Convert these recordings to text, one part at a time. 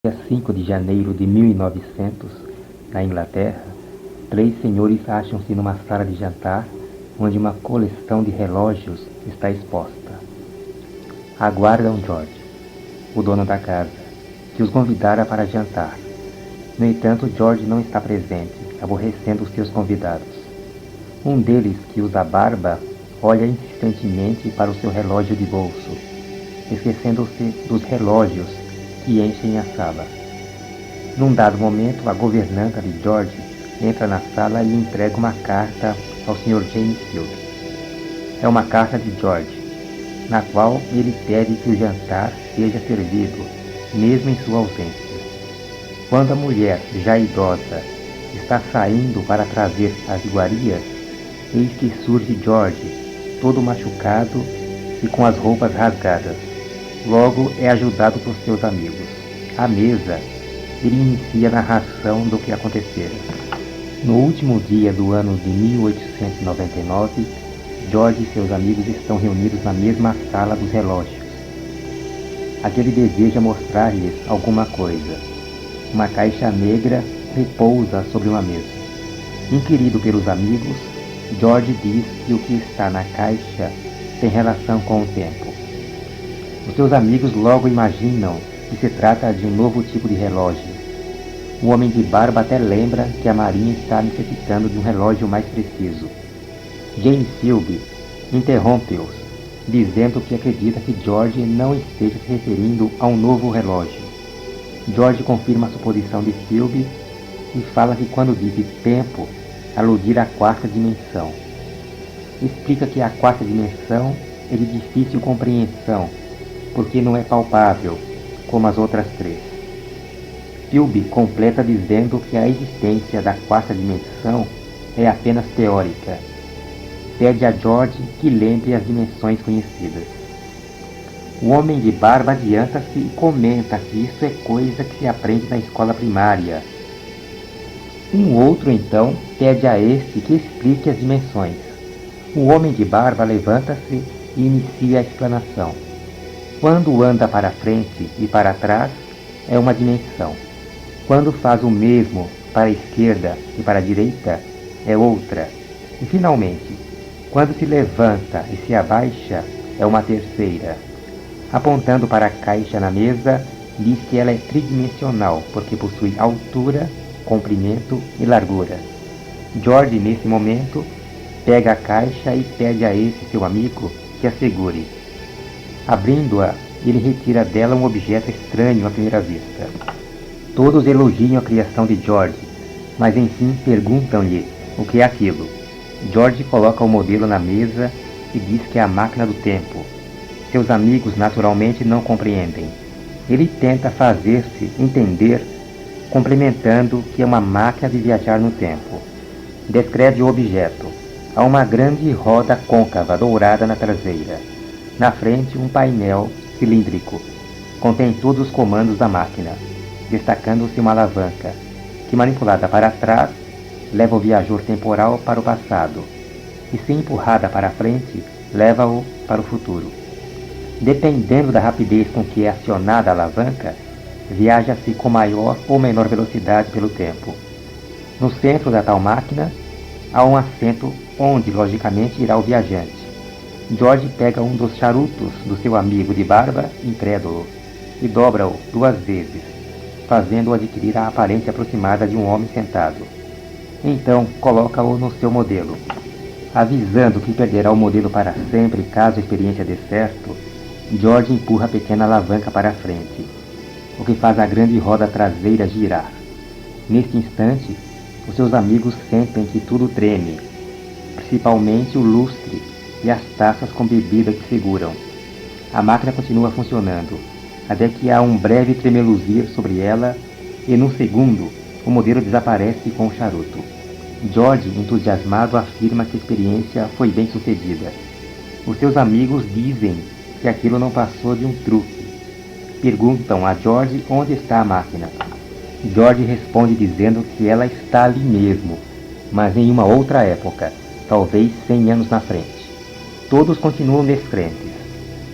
Dia 5 de janeiro de 1900, na Inglaterra, 3 senhores acham-se numa sala de jantar onde uma coleção de relógios está exposta. Aguardam George, o dono da casa, que os convidara para jantar. No entanto, George não está presente, aborrecendo os seus convidados. Um deles, que usa barba, olha insistentemente para o seu relógio de bolso, esquecendo-se dos relógios que enchem a sala. Num dado momento, a governanta de George entra na sala e entrega uma carta ao Sr. James Philby. É uma carta de George, na qual ele pede que o jantar seja servido, mesmo em sua ausência. Quando a mulher, já idosa, está saindo para trazer as iguarias, eis que surge George, todo machucado e com as roupas rasgadas. Logo é ajudado por seus amigos. À mesa, ele inicia a narração do que acontecera. No último dia do ano de 1899, George e seus amigos estão reunidos na mesma sala dos relógios. Aquele deseja mostrar-lhes alguma coisa. Uma caixa negra repousa sobre uma mesa. Inquirido pelos amigos, George diz que o que está na caixa tem relação com o tempo. Os seus amigos logo imaginam que se trata de um novo tipo de relógio. O homem de barba até lembra que a marinha está necessitando de um relógio mais preciso. James Philby interrompe-os, dizendo que acredita que George não esteja se referindo a um novo relógio. George confirma a suposição de Philby e fala que quando disse tempo, aludir à quarta dimensão. Explica que a quarta dimensão é de difícil compreensão, porque não é palpável, como as outras 3. Philby completa dizendo que a existência da quarta dimensão é apenas teórica. Pede a George que lembre as dimensões conhecidas. O homem de barba adianta-se e comenta que isso é coisa que se aprende na escola primária. Um outro, então, pede a este que explique as dimensões. O homem de barba levanta-se e inicia a explanação. Quando anda para frente e para trás, é uma dimensão. Quando faz o mesmo para a esquerda e para a direita, é outra. E, finalmente, quando se levanta e se abaixa, é uma terceira. Apontando para a caixa na mesa, diz que ela é tridimensional, porque possui altura, comprimento e largura. George, nesse momento, pega a caixa e pede a esse seu amigo que a segure. Abrindo-a, ele retira dela um objeto estranho à primeira vista. Todos elogiam a criação de George, mas enfim perguntam-lhe o que é aquilo. George coloca o modelo na mesa e diz que é a máquina do tempo. Seus amigos naturalmente não compreendem. Ele tenta fazer-se entender, complementando que é uma máquina de viajar no tempo. Descreve o objeto. Há uma grande roda côncava dourada na traseira. Na frente, um painel cilíndrico. Contém todos os comandos da máquina, destacando-se uma alavanca, que manipulada para trás, leva o viajor temporal para o passado, e se empurrada para frente, leva-o para o futuro. Dependendo da rapidez com que é acionada a alavanca, viaja-se com maior ou menor velocidade pelo tempo. No centro da tal máquina, há um assento onde, logicamente, irá o viajante. George pega um dos charutos do seu amigo de barba, incrédulo, e dobra-o 2 vezes, fazendo-o adquirir a aparência aproximada de um homem sentado. Então, coloca-o no seu modelo. Avisando que perderá o modelo para sempre caso a experiência dê certo, George empurra a pequena alavanca para a frente, o que faz a grande roda traseira girar. Neste instante, os seus amigos sentem que tudo treme, principalmente o lustre e as taças com bebida que seguram. A máquina continua funcionando, até que há um breve tremeluzir sobre ela e, num segundo, o modelo desaparece com o charuto. George, entusiasmado, afirma que a experiência foi bem sucedida. Os seus amigos dizem que aquilo não passou de um truque. Perguntam a George onde está a máquina. George responde dizendo que ela está ali mesmo, mas em uma outra época, talvez 100 anos na frente. Todos continuam descrentes.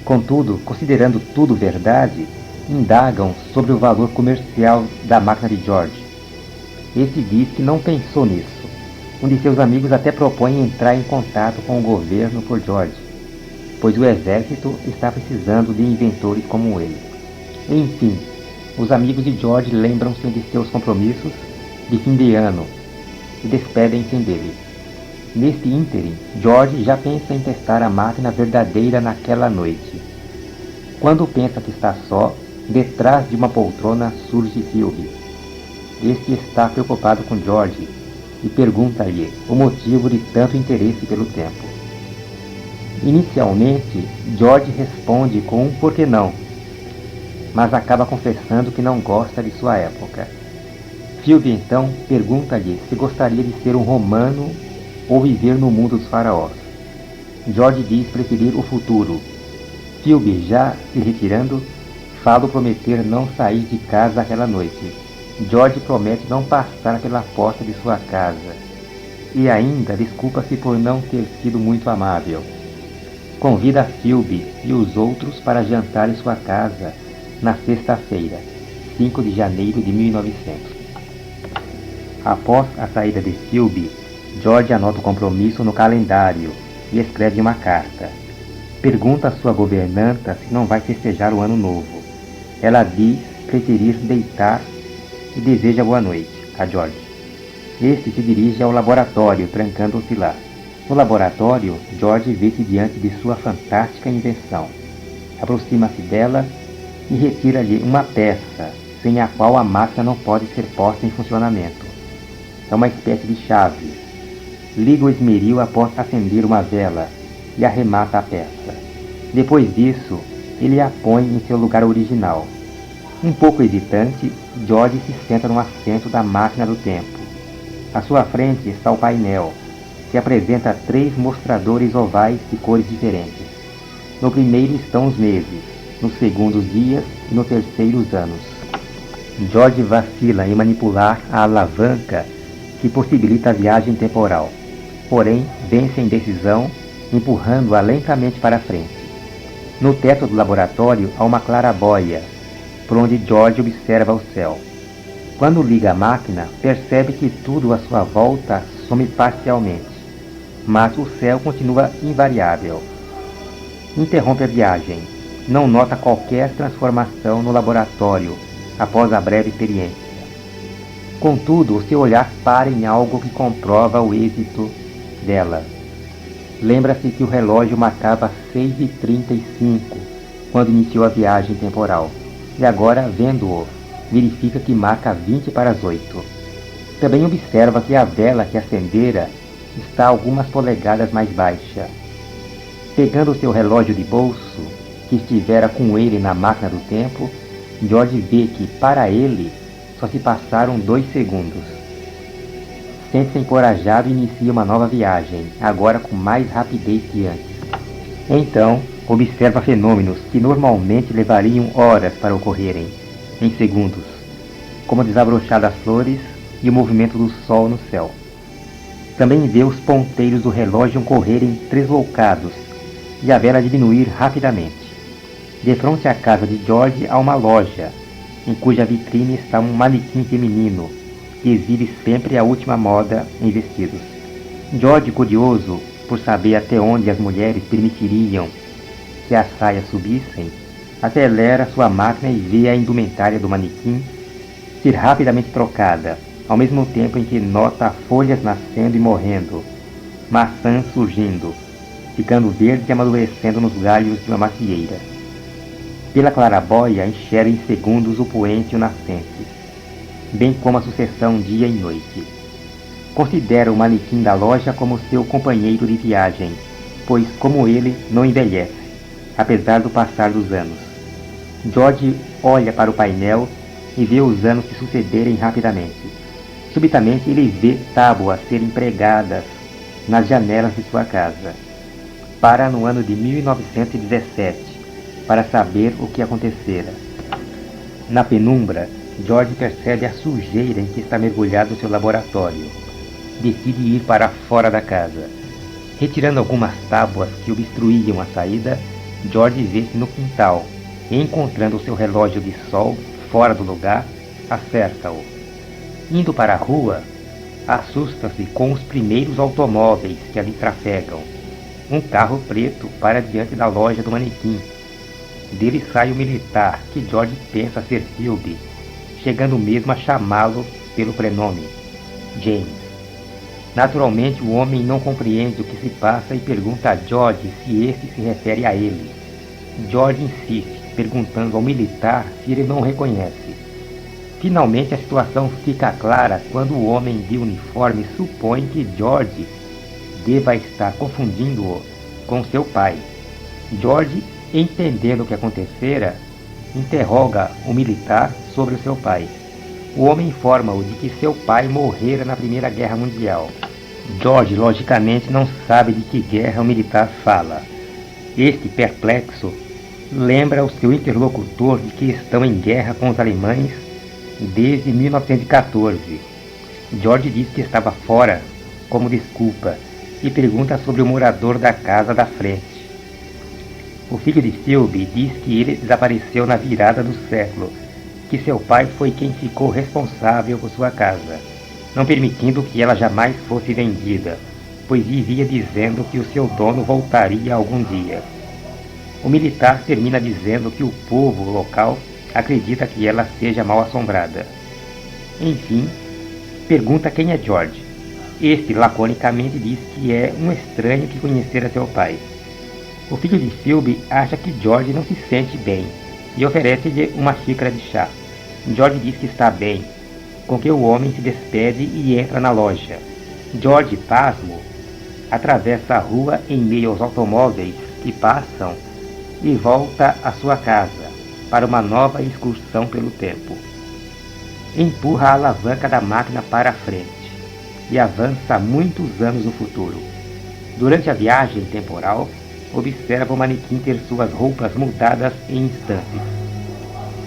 Contudo, considerando tudo verdade, Indagam sobre o valor comercial da máquina de George. Este diz que não pensou nisso. Um de seus amigos até propõe entrar em contato com o governo por George, pois o exército está precisando de inventores como ele. Enfim, os amigos de George lembram-se de seus compromissos de fim de ano e despedem-se dele. Neste ínterim, George já pensa em testar a máquina verdadeira naquela noite. Quando pensa que está só, detrás de uma poltrona surge Philby. Este está preocupado com George e pergunta-lhe o motivo de tanto interesse pelo tempo. Inicialmente, George responde com um por que não, mas acaba confessando que não gosta de sua época. Philby então pergunta-lhe se gostaria de ser um romano ou viver no mundo dos faraós. George diz preferir o futuro. Philby, já se retirando, fala prometer não sair de casa aquela noite. George promete não passar pela porta de sua casa e ainda desculpa-se por não ter sido muito amável. Convida Philby e os outros para jantar em sua casa na sexta-feira, 5 de janeiro de 1900. Após a saída de Philby, George anota o compromisso no calendário e escreve uma carta. Pergunta a sua governanta se não vai festejar o ano novo. Ela diz preferir deitar e deseja boa noite a George. Este se dirige ao laboratório, trancando-se lá. No laboratório, George vê-se diante de sua fantástica invenção. Aproxima-se dela e retira-lhe uma peça, sem a qual a máquina não pode ser posta em funcionamento. É uma espécie de chave. Liga o esmeril após acender uma vela e arremata a peça. Depois disso, ele a põe em seu lugar original. Um pouco hesitante, George se senta no assento da máquina do tempo. À sua frente está o painel, que apresenta 3 mostradores ovais de cores diferentes. No primeiro estão os meses, no segundo os dias e no terceiro os anos. George vacila em manipular a alavanca que possibilita a viagem temporal. Porém, vence a indecisão, empurrando-a lentamente para frente. No teto do laboratório há uma claraboia, por onde George observa o céu. Quando liga a máquina, percebe que tudo à sua volta some parcialmente, mas o céu continua invariável. Interrompe a viagem. Não nota qualquer transformação no laboratório após a breve experiência. Contudo, o seu olhar para em algo que comprova o êxito dela. Lembra-se que o relógio marcava 6h35 quando iniciou a viagem temporal, e agora, vendo-o, verifica que marca 20 para as 8. Também observa que a vela que acendera está algumas polegadas mais baixa. Pegando seu relógio de bolso, que estivera com ele na máquina do tempo, George vê que, para ele, só se passaram 2 segundos. Sente-se encorajado e inicia uma nova viagem, agora com mais rapidez que antes. Então, observa fenômenos que normalmente levariam horas para ocorrerem, em segundos, como a desabrochar das flores e o movimento do sol no céu. Também vê os ponteiros do relógio correrem tresloucados e a vela diminuir rapidamente. De frente à casa de George há uma loja, em cuja vitrine está um manequim feminino, que exibe sempre a última moda em vestidos. George, curioso por saber até onde as mulheres permitiriam que as saias subissem, acelera sua máquina e vê a indumentária do manequim ser rapidamente trocada, ao mesmo tempo em que nota folhas nascendo e morrendo, maçãs surgindo, ficando verdes e amadurecendo nos galhos de uma macieira. Pela claraboia enxerga em segundos o poente e o nascente, bem como a sucessão dia e noite. Considera o manequim da loja como seu companheiro de viagem, pois, como ele, não envelhece, apesar do passar dos anos. George olha para o painel e vê os anos se sucederem rapidamente. Subitamente ele vê tábuas serem pregadas nas janelas de sua casa. Para no ano de 1917, para saber o que acontecera. Na penumbra, George percebe a sujeira em que está mergulhado seu laboratório. Decide ir para fora da casa. Retirando algumas tábuas que obstruíam a saída, George vê-se no quintal, e, encontrando seu relógio de sol fora do lugar, acerta-o. Indo para a rua, assusta-se com os primeiros automóveis que ali trafegam. Um carro preto para diante da loja do manequim. Dele sai o militar, que George pensa ser Philby, chegando mesmo a chamá-lo pelo prenome, James. Naturalmente, o homem não compreende o que se passa e pergunta a George se este se refere a ele. George insiste, perguntando ao militar se ele não o reconhece. Finalmente, a situação fica clara quando o homem de uniforme supõe que George deva estar confundindo-o com seu pai. George, entendendo o que acontecera, interroga o militar sobre o seu pai. O homem informa-o de que seu pai morrera na Primeira Guerra Mundial. George, logicamente, não sabe de que guerra o militar fala. Este, perplexo, lembra ao seu interlocutor de que estão em guerra com os alemães desde 1914. George diz que estava fora como desculpa e pergunta sobre o morador da casa da frente. O filho de Philby diz que ele desapareceu na virada do século, que seu pai foi quem ficou responsável por sua casa, não permitindo que ela jamais fosse vendida, pois vivia dizendo que o seu dono voltaria algum dia. O militar termina dizendo que o povo local acredita que ela seja mal assombrada. Enfim, pergunta quem é George. Este laconicamente diz que é um estranho que conhecera seu pai. O filho de Philby acha que George não se sente bem e oferece-lhe uma xícara de chá. George diz que está bem, com que o homem se despede e entra na loja. George, pasmo, atravessa a rua em meio aos automóveis que passam e volta à sua casa para uma nova excursão pelo tempo. Empurra a alavanca da máquina para a frente e avança muitos anos no futuro. Durante a viagem temporal, observa o manequim ter suas roupas mudadas em instantes.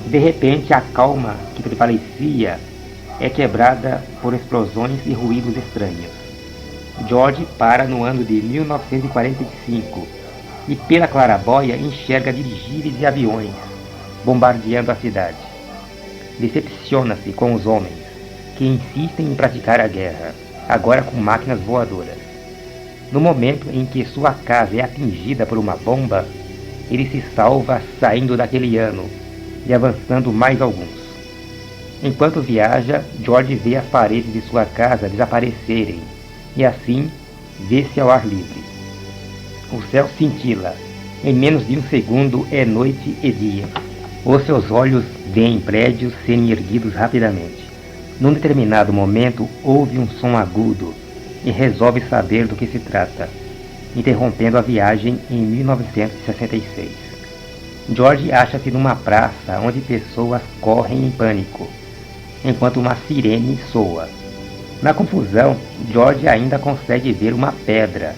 De repente, a calma que prevalecia é quebrada por explosões e ruídos estranhos. George para no ano de 1945 e, pela claraboia, enxerga dirigíveis de aviões bombardeando a cidade. Decepciona-se com os homens, que insistem em praticar a guerra, agora com máquinas voadoras. No momento em que sua casa é atingida por uma bomba, ele se salva saindo daquele ano e avançando mais alguns. Enquanto viaja, George vê as paredes de sua casa desaparecerem e assim vê-se ao ar livre. O céu cintila. Em menos de um segundo é noite e dia. Os seus olhos veem prédios serem erguidos rapidamente. Num determinado momento, ouve um som agudo e resolve saber do que se trata, interrompendo a viagem em 1966. George acha-se numa praça onde pessoas correm em pânico, enquanto uma sirene soa. Na confusão, George ainda consegue ver uma pedra,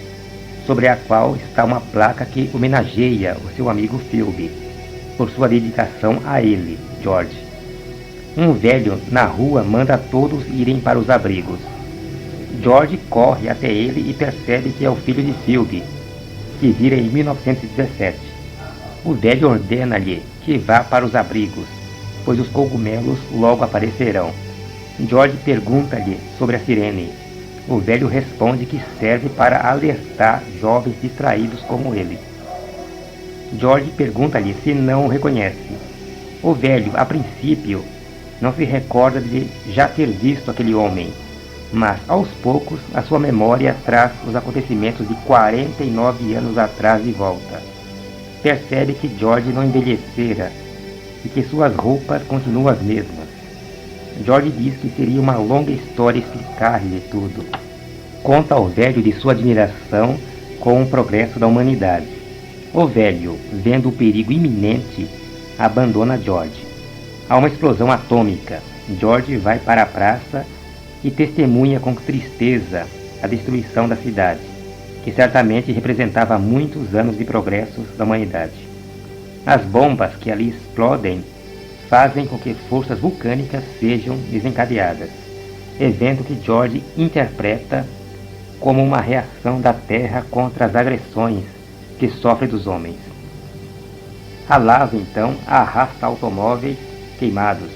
sobre a qual está uma placa que homenageia o seu amigo Philby, por sua dedicação a ele, George. Um velho na rua manda todos irem para os abrigos. George corre até ele e percebe que é o filho de Philby, que vira em 1917. O velho ordena-lhe que vá para os abrigos, pois os cogumelos logo aparecerão. George pergunta-lhe sobre a sirene. O velho responde que serve para alertar jovens distraídos como ele. George pergunta-lhe se não o reconhece. O velho, a princípio, não se recorda de já ter visto aquele homem, mas aos poucos a sua memória traz os acontecimentos de 49 anos atrás de volta. Percebe que George não envelhecera e que suas roupas continuam as mesmas. George diz que seria uma longa história explicar-lhe tudo. Conta ao velho de sua admiração com o progresso da humanidade. O velho, vendo o perigo iminente, abandona George. Há uma explosão atômica. George vai para a praça e testemunha com tristeza a destruição da cidade, que certamente representava muitos anos de progressos da humanidade. As bombas que ali explodem fazem com que forças vulcânicas sejam desencadeadas, evento que George interpreta como uma reação da Terra contra as agressões que sofre dos homens. A lava, então, arrasta automóveis queimados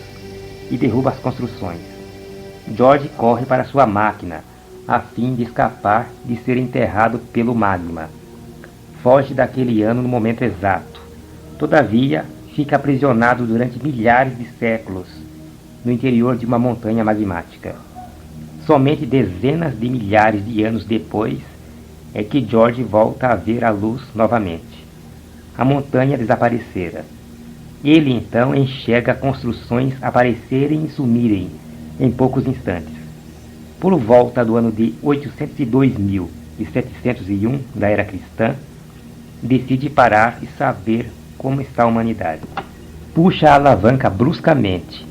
e derruba as construções. George corre para sua máquina, a fim de escapar de ser enterrado pelo magma. Foge daquele ano no momento exato. Todavia, fica aprisionado durante milhares de séculos no interior de uma montanha magmática. Somente dezenas de milhares de anos depois é que George volta a ver a luz novamente. A montanha desaparecera. Ele então enxerga construções aparecerem e sumirem em poucos instantes. Por volta do ano de 802.701 da era cristã, decide parar e saber como está a humanidade. Puxa a alavanca bruscamente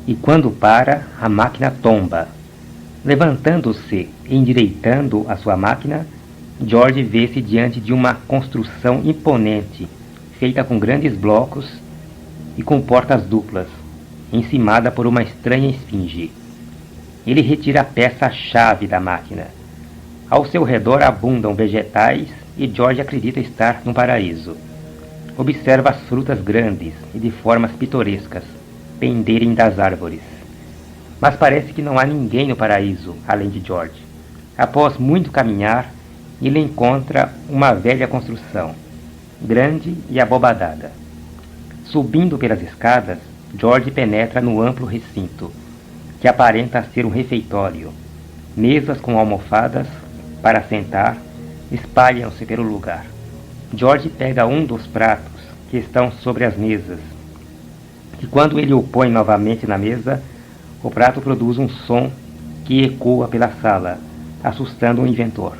e quando para, a máquina tomba. Levantando-se e endireitando a sua máquina, George vê-se diante de uma construção imponente, feita com grandes blocos e com portas duplas, encimada por uma estranha esfinge. Ele retira a peça-chave da máquina. Ao seu redor abundam vegetais e George acredita estar num paraíso. Observa as frutas grandes e de formas pitorescas penderem das árvores. Mas parece que não há ninguém no paraíso, além de George. Após muito caminhar, ele encontra uma velha construção, grande e abobadada. Subindo pelas escadas, George penetra no amplo recinto, que aparenta ser um refeitório. Mesas com almofadas para sentar espalham-se pelo lugar. George pega um dos pratos que estão sobre as mesas, e quando ele o põe novamente na mesa, o prato produz um som que ecoa pela sala, assustando o inventor.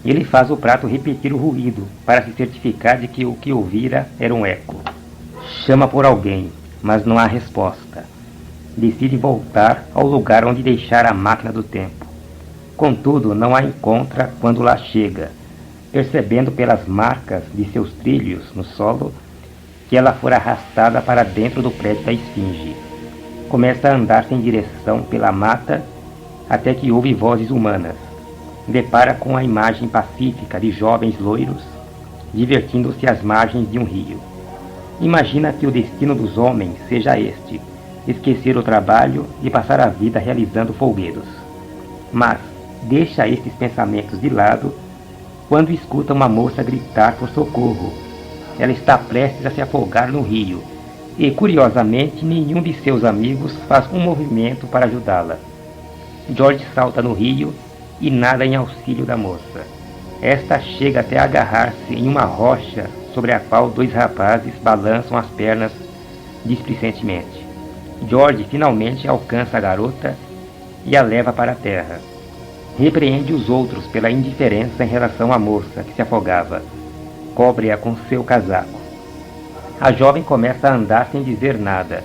Ele faz o prato repetir o ruído, para se certificar de que o que ouvira era um eco. Chama por alguém, mas não há resposta. Decide voltar ao lugar onde deixara a máquina do tempo. Contudo, não a encontra quando lá chega, percebendo pelas marcas de seus trilhos no solo que ela fora arrastada para dentro do prédio da esfinge. Começa a andar sem direção pela mata até que ouve vozes humanas. Depara com a imagem pacífica de jovens loiros divertindo-se às margens de um rio. Imagina que o destino dos homens seja este: esquecer o trabalho e passar a vida realizando folguedos. Mas deixa estes pensamentos de lado quando escuta uma moça gritar por socorro. Ela está prestes a se afogar no rio e, curiosamente, nenhum de seus amigos faz um movimento para ajudá-la. George salta no rio e nada em auxílio da moça. Esta chega até agarrar-se em uma rocha sobre a qual dois rapazes balançam as pernas displicentemente. George finalmente alcança a garota e a leva para a terra. Repreende os outros pela indiferença em relação à moça que se afogava. Cobre-a com seu casaco. A jovem começa a andar sem dizer nada,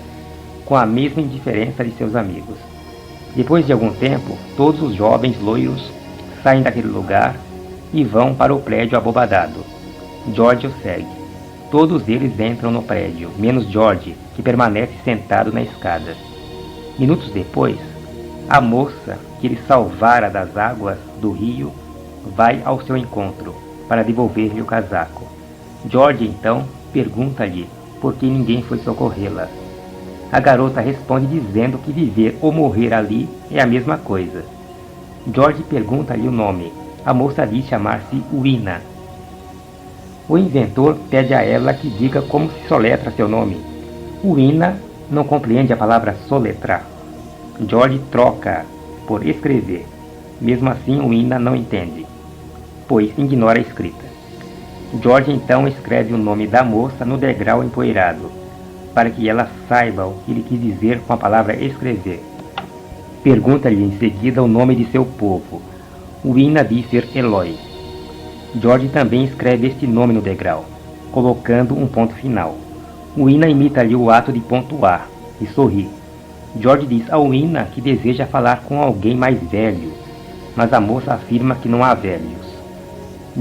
com a mesma indiferença de seus amigos. Depois de algum tempo, todos os jovens loiros saem daquele lugar e vão para o prédio abobadado. George o segue. Todos eles entram no prédio, menos George, que permanece sentado na escada. Minutos depois, a moça que ele salvara das águas do rio vai ao seu encontro para devolver-lhe o casaco. George então pergunta-lhe por que ninguém foi socorrê-la. A garota responde dizendo que viver ou morrer ali é a mesma coisa. George pergunta-lhe o nome. A moça diz chamar-se Uina. O inventor pede a ela que diga como se soletra seu nome. Uina não compreende a palavra soletrar. George troca por escrever. Mesmo assim, Uina não entende, pois ignora a escrita. George então escreve o nome da moça no degrau empoeirado, para que ela saiba o que ele quis dizer com a palavra escrever. Pergunta-lhe em seguida o nome de seu povo. Uina diz ser Eloi. George também escreve este nome no degrau, colocando um ponto final. Uina imita-lhe o ato de pontuar e sorri. George diz a Uina que deseja falar com alguém mais velho, mas a moça afirma que não há velhos.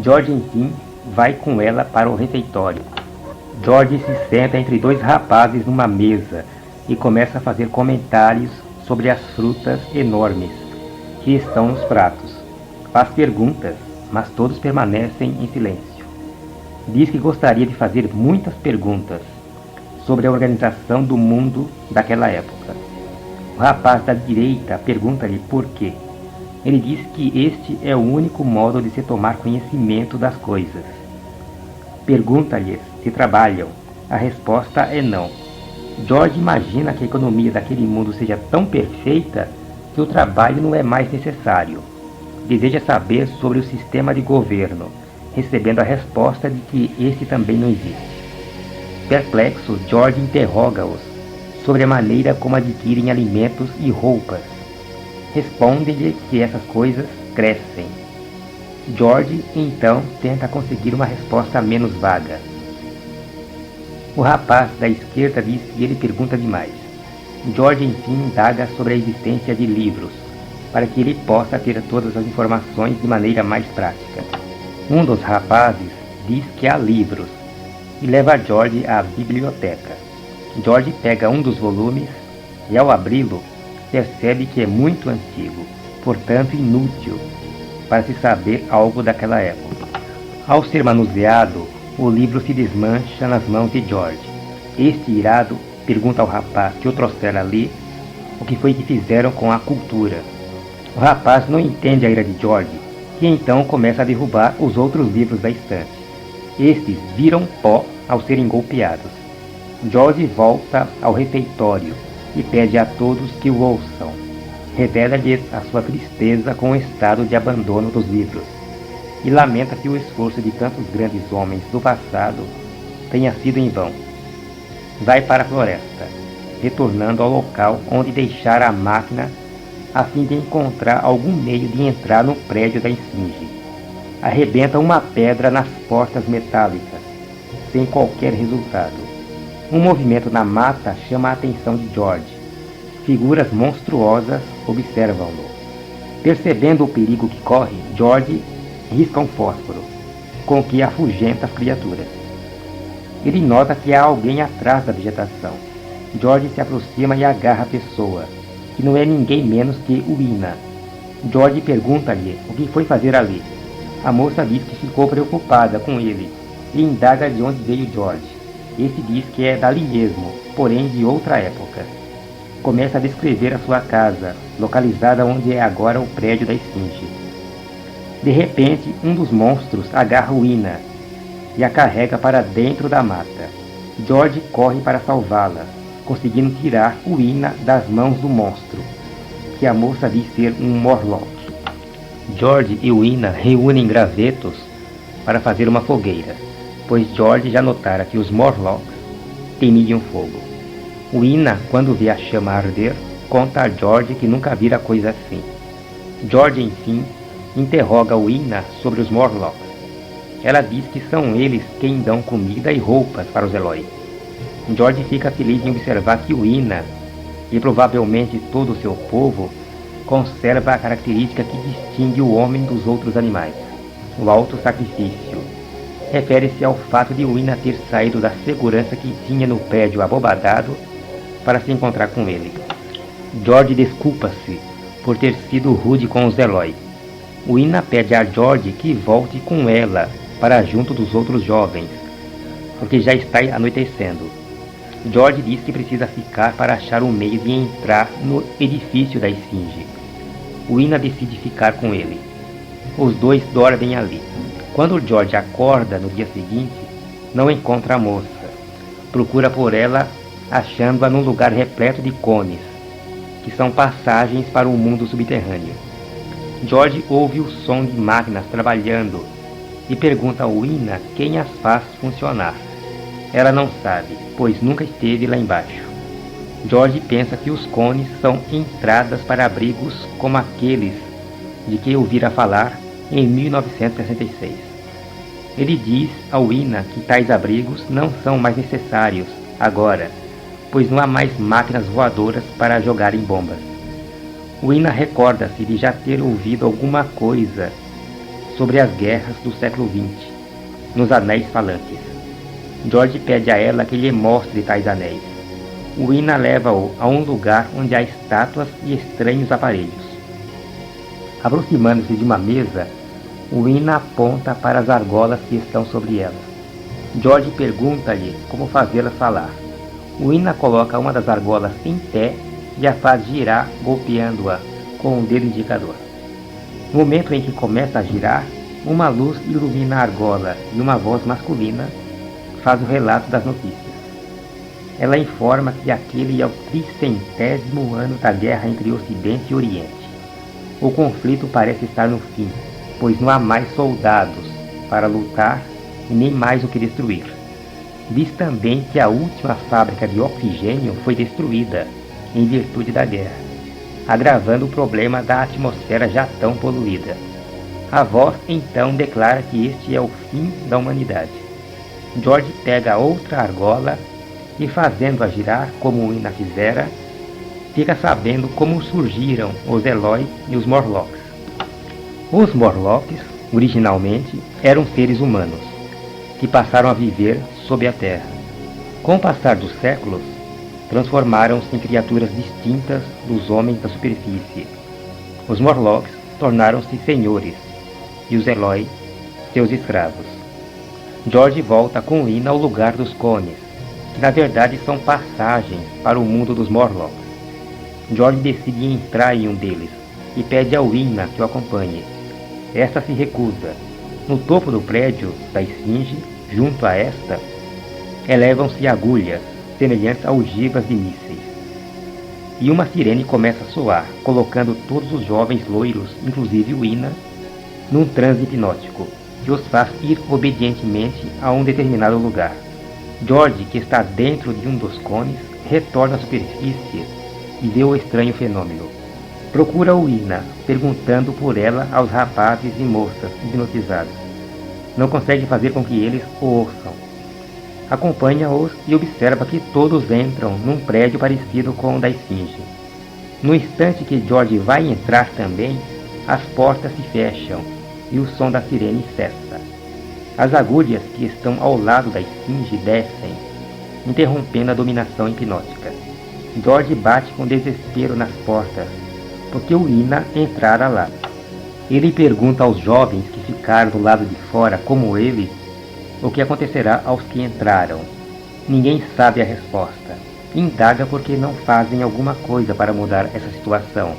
George, enfim, vai com ela para o refeitório. George se senta entre dois rapazes numa mesa e começa a fazer comentários sobre as frutas enormes que estão nos pratos. Faz perguntas, mas todos permanecem em silêncio. Diz que gostaria de fazer muitas perguntas, sobre a organização do mundo daquela época. O rapaz da direita pergunta-lhe por quê. Ele diz que este é o único modo de se tomar conhecimento das coisas. Pergunta-lhes se trabalham. A resposta é não. George imagina que a economia daquele mundo seja tão perfeita que o trabalho não é mais necessário. Deseja saber sobre o sistema de governo, recebendo a resposta de que esse também não existe. Perplexo, George interroga-os sobre a maneira como adquirem alimentos e roupas. Responde-lhe que essas coisas crescem. George, então, tenta conseguir uma resposta menos vaga. O rapaz da esquerda diz que ele pergunta demais. George, enfim, indaga sobre a existência de livros, para que ele possa ter todas as informações de maneira mais prática. Um dos rapazes diz que há livros e leva George à biblioteca. George pega um dos volumes e, ao abri-lo, percebe que é muito antigo, portanto inútil para se saber algo daquela época. Ao ser manuseado, o livro se desmancha nas mãos de George. Este irado pergunta ao rapaz que o trouxera ali o que foi que fizeram com a cultura. O rapaz não entende a ira de George, que então começa a derrubar os outros livros da estante. Estes viram pó ao serem golpeados. George volta ao refeitório e pede a todos que o ouçam. Revela-lhes a sua tristeza com o estado de abandono dos livros e lamenta que o esforço de tantos grandes homens do passado tenha sido em vão. Vai para a floresta, retornando ao local onde deixara a máquina a fim de encontrar algum meio de entrar no prédio da esfinge. Arrebenta uma pedra nas portas metálicas, sem qualquer resultado. Um movimento na mata chama a atenção de George. Figuras monstruosas observam-no. Percebendo o perigo que corre, George risca um fósforo, com que afugenta as criaturas. Ele nota que há alguém atrás da vegetação. George se aproxima e agarra a pessoa, que não é ninguém menos que Uina. George pergunta-lhe o que foi fazer ali. A moça diz que ficou preocupada com ele e indaga de onde veio George. Este diz que é dali mesmo, porém de outra época. Começa a descrever a sua casa, localizada onde é agora o prédio da esfinge. De repente, um dos monstros agarra Uina e a carrega para dentro da mata. George corre para salvá-la, conseguindo tirar Uina das mãos do monstro, que a moça diz ser um Morlock. George e Uina reúnem gravetos para fazer uma fogueira, pois George já notara que os Morlocks temiam fogo. Uina, quando vê a chama arder, conta a George que nunca vira coisa assim. George, enfim, interroga Uina sobre os Morlocks. Ela diz que são eles quem dão comida e roupas para os Eloi. George fica feliz em observar que Uina, e provavelmente todo o seu povo, conserva a característica que distingue o homem dos outros animais, o auto-sacrifício. Refere-se ao fato de Uina ter saído da segurança que tinha no prédio abobadado para se encontrar com ele. George desculpa-se por ter sido rude com os Eloi. Uina pede a George que volte com ela para junto dos outros jovens, porque já está anoitecendo. George diz que precisa ficar para achar um meio de entrar no edifício da esfinge. Uina decide ficar com ele. Os dois dormem ali. Quando George acorda no dia seguinte, não encontra a moça. Procura por ela, achando-a num lugar repleto de cones, que são passagens para o mundo subterrâneo. George ouve o som de máquinas trabalhando e pergunta a Uina quem as faz funcionar. Ela não sabe, pois nunca esteve lá embaixo. George pensa que os cones são entradas para abrigos como aqueles de que ouvira falar em 1966. Ele diz a Uina que tais abrigos não são mais necessários agora, pois não há mais máquinas voadoras para jogarem bombas. Uina recorda-se de já ter ouvido alguma coisa sobre as guerras do século XX, nos Anéis Falantes. George pede a ela que lhe mostre tais anéis. Uina leva-o a um lugar onde há estátuas e estranhos aparelhos. Aproximando-se de uma mesa, Uina aponta para as argolas que estão sobre ela. George pergunta-lhe como fazê-las falar. O Ina coloca uma das argolas em pé e a faz girar, golpeando-a com o dedo indicador. No momento em que começa a girar, uma luz ilumina a argola e uma voz masculina faz o relato das notícias. Ela informa que aquele é o 300º ano da guerra entre Ocidente e Oriente. O conflito parece estar no fim, pois não há mais soldados para lutar e nem mais o que destruir. Diz também que a última fábrica de oxigênio foi destruída em virtude da guerra, agravando o problema da atmosfera já tão poluída. A voz então declara que este é o fim da humanidade. George pega outra argola e, fazendo-a girar como o Ina fizera, fica sabendo como surgiram os Eloi e os Morlocks. Os Morlocks, originalmente, eram seres humanos, que passaram a viver sob a terra. Com o passar dos séculos, transformaram-se em criaturas distintas dos homens da superfície. Os Morlocks tornaram-se senhores, e os Eloi, seus escravos. George volta com Ina ao lugar dos cones, que na verdade são passagens para o mundo dos Morlocks. George decide entrar em um deles, e pede a Ina que o acompanhe. Esta se recusa. No topo do prédio da esfinge, junto a esta, elevam-se agulhas, semelhantes a ogivas de mísseis. E uma sirene começa a soar, colocando todos os jovens loiros, inclusive o Ina, num transe hipnótico, que os faz ir obedientemente a um determinado lugar. George, que está dentro de um dos cones, retorna à superfície e vê o estranho fenômeno. Procura o Ina, perguntando por ela aos rapazes e moças hipnotizados. Não consegue fazer com que eles o ouçam. Acompanha-os e observa que todos entram num prédio parecido com o da esfinge. No instante que George vai entrar também, as portas se fecham e o som da sirene cessa. As agulhas que estão ao lado da esfinge descem, interrompendo a dominação hipnótica. George bate com desespero nas portas, porque o Ina entrara lá. Ele pergunta aos jovens que ficaram do lado de fora, como ele, o que acontecerá aos que entraram. Ninguém sabe a resposta. Indaga porque não fazem alguma coisa para mudar essa situação.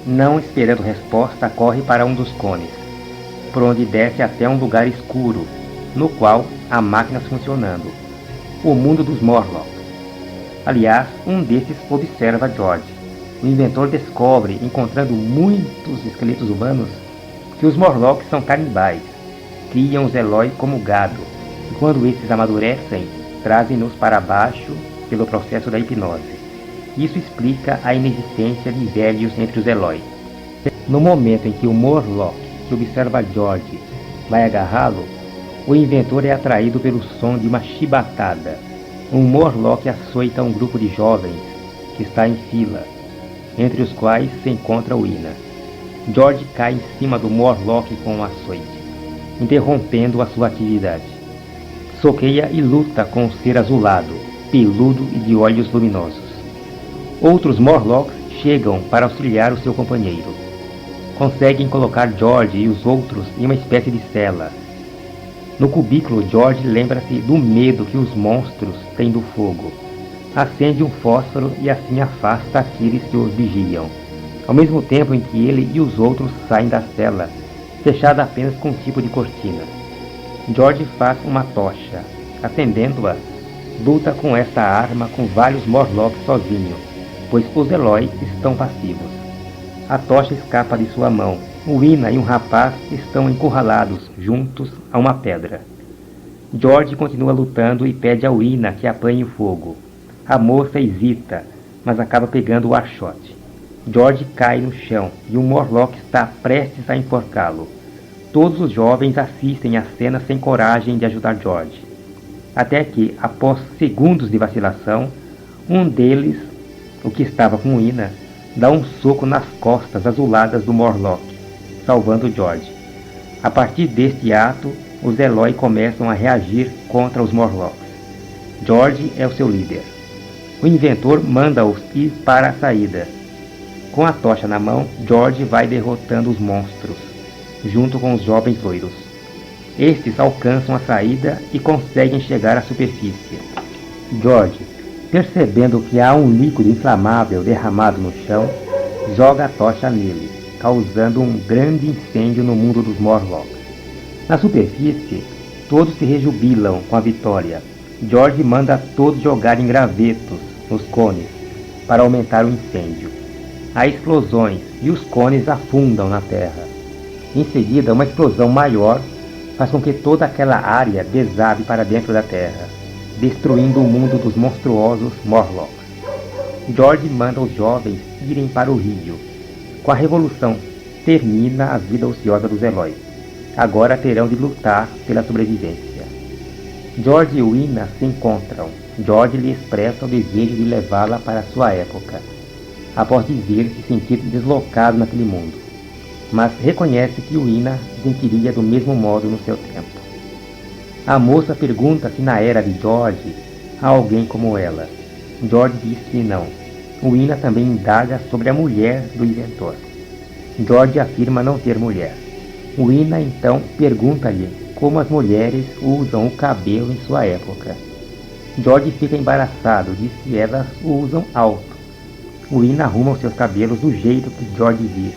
Não esperando resposta, corre para um dos cones, por onde desce até um lugar escuro, no qual há máquinas funcionando. O mundo dos Morlocks. Aliás, um desses observa George. O inventor descobre, encontrando muitos esqueletos humanos, que os Morlocks são canibais. Criam os Eloi como gado, e quando esses amadurecem, trazem-nos para baixo pelo processo da hipnose. Isso explica a inexistência de velhos entre os Eloi. No momento em que o Morlock, que observa George, vai agarrá-lo, o inventor é atraído pelo som de uma chibatada. Um Morlock açoita um grupo de jovens que está em fila, entre os quais se encontra o Ina. George cai em cima do Morlock com um açoite, interrompendo a sua atividade. Soqueia e luta com um ser azulado, peludo e de olhos luminosos. Outros Morlocks chegam para auxiliar o seu companheiro. Conseguem colocar George e os outros em uma espécie de cela. No cubículo, George lembra-se do medo que os monstros têm do fogo. Acende um fósforo e assim afasta aqueles que os vigiam, ao mesmo tempo em que ele e os outros saem da cela, fechada apenas com um tipo de cortina. George faz uma tocha. Acendendo-a, luta com essa arma com vários Morlocks sozinho, pois os Eloi estão passivos. A tocha escapa de sua mão. O Ina e um rapaz estão encurralados juntos a uma pedra. George continua lutando e pede ao Ina que apanhe o fogo. A moça hesita, mas acaba pegando o archote. George cai no chão e um Morlock está prestes a enforcá-lo. Todos os jovens assistem à cena sem coragem de ajudar George. Até que, após segundos de vacilação, um deles, o que estava com o Ina, dá um soco nas costas azuladas do Morlock, salvando George. A partir deste ato, os Eloi começam a reagir contra os Morlocks. George é o seu líder. O inventor manda-os ir para a saída. Com a tocha na mão, George vai derrotando os monstros, junto com os jovens loiros. Estes alcançam a saída e conseguem chegar à superfície. George, Percebendo que há um líquido inflamável derramado no chão, joga a tocha nele, causando um grande incêndio no mundo dos Morlocks. Na superfície, todos se rejubilam com a vitória. George manda todos jogarem gravetos nos cones para aumentar o incêndio. Há explosões e os cones afundam na terra. Em seguida, uma explosão maior faz com que toda aquela área desabe para dentro da terra, destruindo o mundo dos monstruosos Morlocks. George manda os jovens irem para o rio. Com a revolução, termina a vida ociosa dos heróis. Agora terão de lutar pela sobrevivência. George e Uina se encontram. George lhe expressa o desejo de levá-la para sua época, após dizer se sentir deslocado naquele mundo, mas reconhece que Uina se sentiria do mesmo modo no seu tempo. A moça pergunta se na era de George há alguém como ela. George diz que não. Uina também indaga sobre a mulher do inventor. George afirma não ter mulher. Uina então pergunta-lhe como as mulheres usam o cabelo em sua época. George fica embaraçado, diz que elas o usam alto. Uina arruma os seus cabelos do jeito que George diz.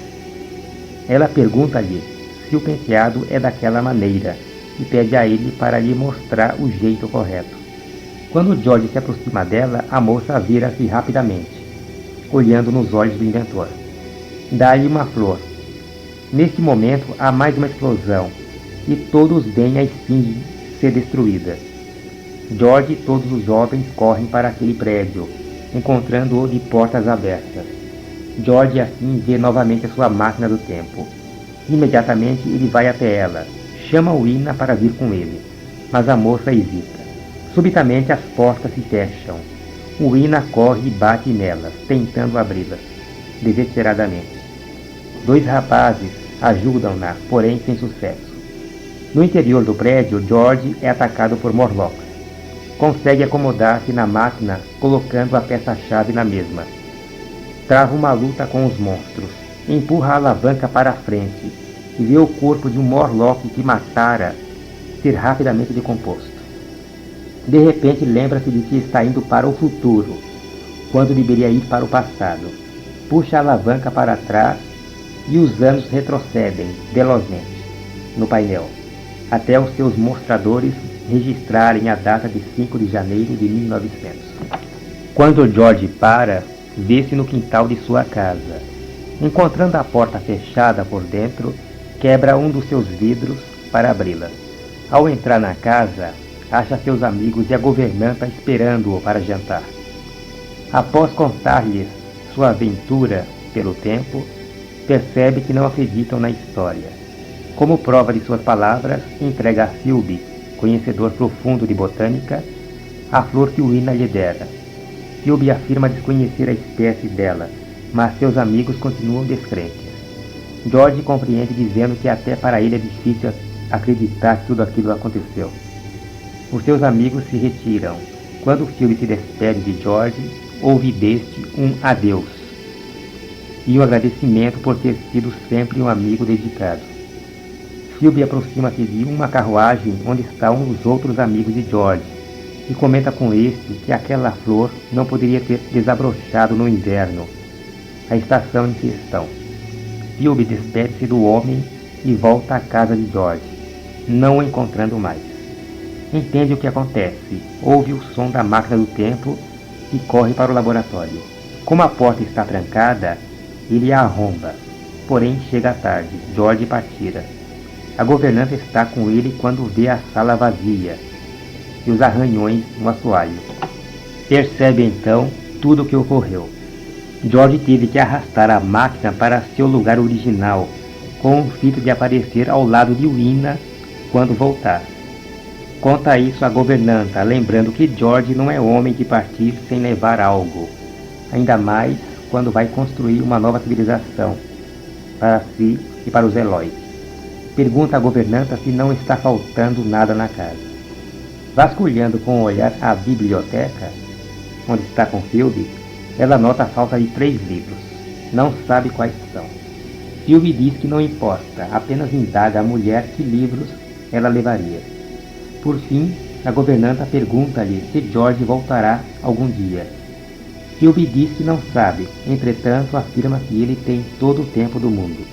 Ela pergunta-lhe se o penteado é daquela maneira e pede a ele para lhe mostrar o jeito correto. Quando George se aproxima dela, a moça vira-se rapidamente, olhando nos olhos do inventor. Dá-lhe uma flor. Neste momento há mais uma explosão e todos veem a esfinge ser destruída. George e todos os jovens correm para aquele prédio, encontrando-o de portas abertas. George assim vê novamente a sua máquina do tempo. Imediatamente ele vai até ela, chama Uina para vir com ele, mas a moça hesita. Subitamente as portas se fecham. Uina corre e bate nelas, tentando abri-las, desesperadamente. Dois rapazes ajudam-na, porém sem sucesso. No interior do prédio, George é atacado por Morlocks. Consegue acomodar-se na máquina, colocando a peça-chave na mesma. Trava uma luta com os monstros, empurra a alavanca para a frente e vê o corpo de um Morlock que matara ser rapidamente decomposto. De repente lembra-se de que está indo para o futuro, quando deveria ir para o passado. Puxa a alavanca para trás e os anos retrocedem velozmente no painel, até os seus mostradores registrarem a data de 5 de janeiro de 1900. Quando George para, vê-se no quintal de sua casa. Encontrando a porta fechada por dentro, quebra um dos seus vidros para abri-la. Ao entrar na casa, acha seus amigos e a governanta esperando-o para jantar. Após contar-lhes sua aventura pelo tempo, percebe que não acreditam na história. Como prova de suas palavras, entrega a Philby, conhecedor profundo de botânica, a flor que Uina lhe dera. Philby afirma desconhecer a espécie dela, mas seus amigos continuam descrentes. George compreende dizendo que até para ele é difícil acreditar que tudo aquilo aconteceu. Os seus amigos se retiram. Quando Philby se despede de George, ouve deste um adeus e um agradecimento por ter sido sempre um amigo dedicado. Philby aproxima-se de uma carruagem onde estão os outros amigos de George e comenta com este que aquela flor não poderia ter desabrochado no inverno, a estação em questão. Philby despede-se do homem e volta à casa de George, não o encontrando mais. Entende o que acontece, ouve o som da máquina do tempo e corre para o laboratório. Como a porta está trancada, ele a arromba, porém chega tarde. George partira. A governanta está com ele quando vê a sala vazia e os arranhões no assoalho. Percebe então tudo o que ocorreu. George teve que arrastar a máquina para seu lugar original, com o fito de aparecer ao lado de Uina quando voltar. Conta isso à governanta, lembrando que George não é homem de partir sem levar algo, ainda mais quando vai construir uma nova civilização para si e para os Eloy. Pergunta à governanta se não está faltando nada na casa. Vasculhando com o olhar a biblioteca, onde está com Philby, ela nota a falta de 3 livros. Não sabe quais são. Philby diz que não importa, apenas indaga a mulher que livros ela levaria. Por fim, A governanta pergunta-lhe se George voltará algum dia. Philby diz que não sabe, entretanto afirma que ele tem todo o tempo do mundo.